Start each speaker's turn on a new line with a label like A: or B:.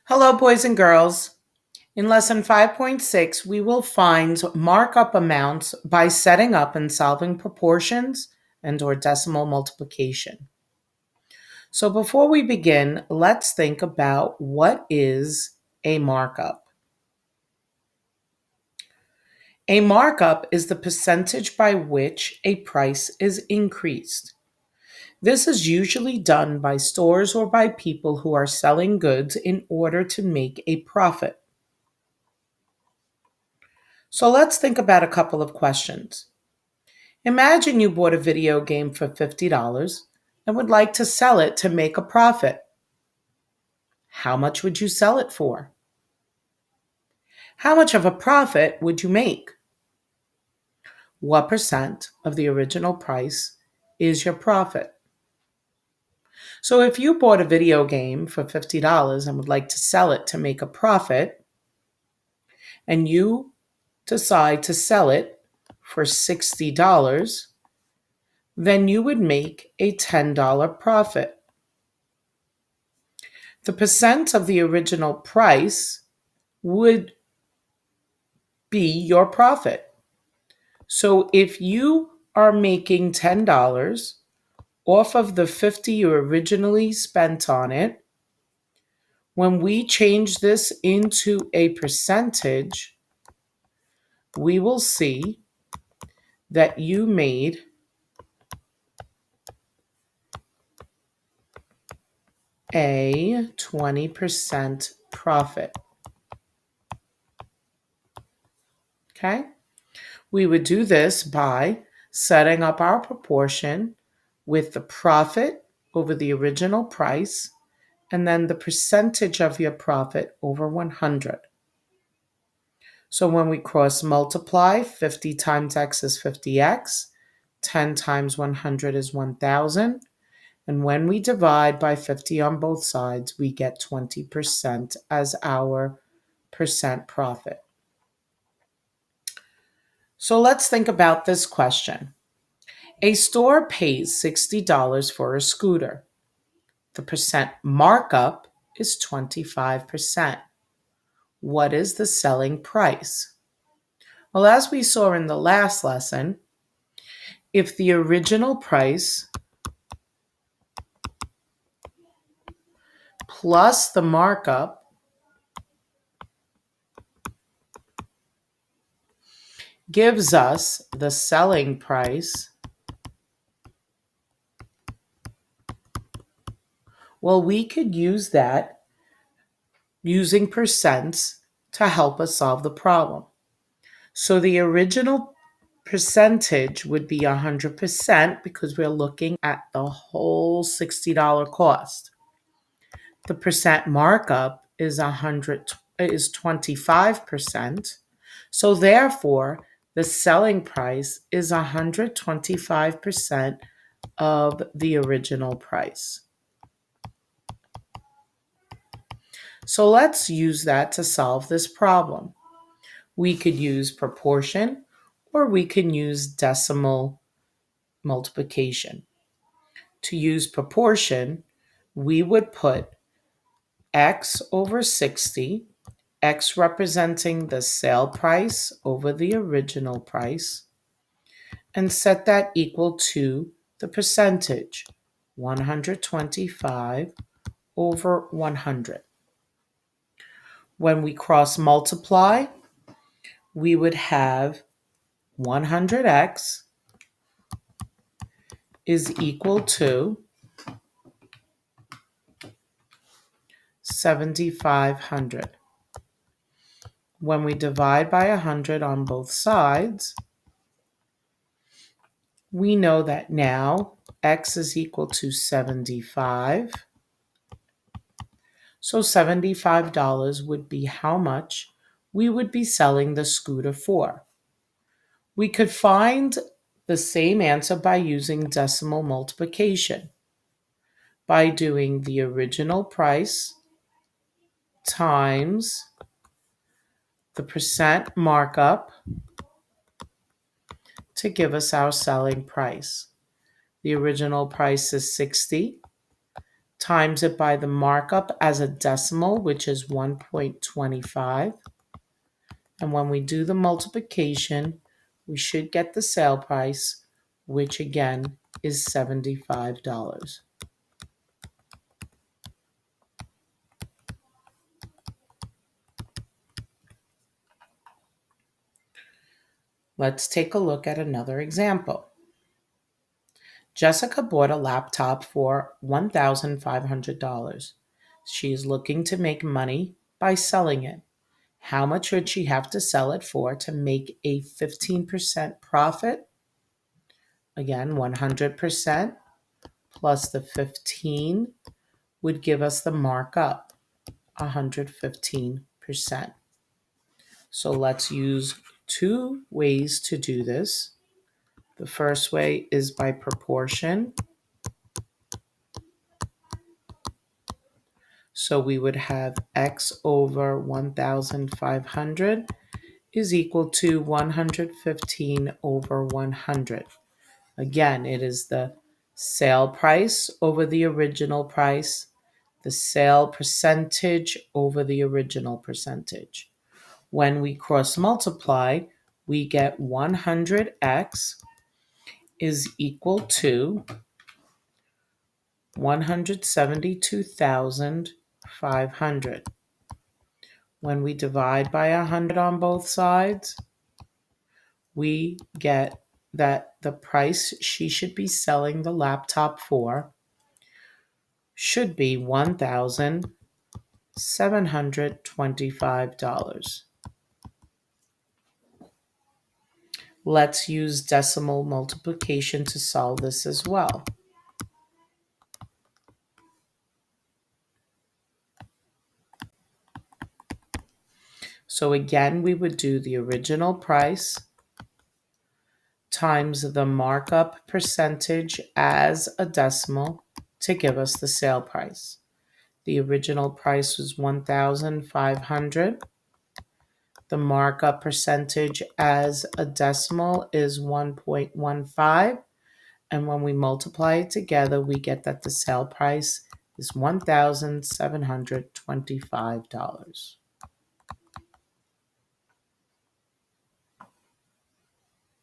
A: Hello, boys and girls. In lesson 5.6, we will find markup amounts by setting up and solving proportions and/or decimal multiplication. So before we begin, let's think about what is a markup. A markup is the percentage by which a price is increased. This is usually done by stores or by people who are selling goods in order to make a profit. So let's think about a couple of questions. Imagine you bought a video game for $50 and would like to sell it to make a profit. How much would you sell it for? How much of a profit would you make? What percent of the original price is your profit? So if you bought a video game for $50 and would like to sell it to make a profit, and you decide to sell it for $60, then you would make a $10 profit. The percent of the original price would be your profit. So if you are making $10 off of the 50 you originally spent on it, when we change this into a percentage, we will see that you made a 20% profit. Okay? We would do this by setting up our proportion with the profit over the original price and then the percentage of your profit over 100. So when we cross multiply, 50 times x is 50x, 10 times 100 is 1,000. And when we divide by 50 on both sides, we get 20% as our percent profit. So let's think about this question. A store pays $60 for a scooter. The percent markup is 25%. What is the selling price? Well, as we saw in the last lesson, if the original price plus the markup gives us the selling price, well, we could use that using percents to help us solve the problem. So the original percentage would be 100% because we're looking at the whole $60 cost. The percent markup is 25%. So therefore, the selling price is 125% of the original price. So let's use that to solve this problem. We could use proportion or we can use decimal multiplication. To use proportion, we would put x over 60, x representing the sale price over the original price, and set that equal to the percentage, 125 over 100. When we cross multiply, we would have 100x is equal to 7,500. When we divide by 100 on both sides, we know that now x is equal to 75. So $75 would be how much we would be selling the scooter for. We could find the same answer by using decimal multiplication, by doing the original price times the percent markup to give us our selling price. The original price is 60. times it by the markup as a decimal, which is 1.25. And when we do the multiplication, we should get the sale price, which again is $75. Let's take a look at another example. Jessica bought a laptop for $1,500. She is looking to make money by selling it. How much should she have to sell it for to make a 15% profit? Again, 100% plus the 15 would give us the markup, 115%. So let's use two ways to do this. The first way is by proportion. So we would have x over 1,500 is equal to 115 over 100. Again, it is the sale price over the original price, the sale percentage over the original percentage. When we cross multiply, we get 100x is equal to 172,500. When we divide by 100 on both sides, we get that the price she should be selling the laptop for should be $1,725. Let's use decimal multiplication to solve this as well. So again, we would do the original price times the markup percentage as a decimal to give us the sale price. The original price was 1,500. The markup percentage as a decimal is 1.15. And when we multiply it together, we get that the sale price is $1,725.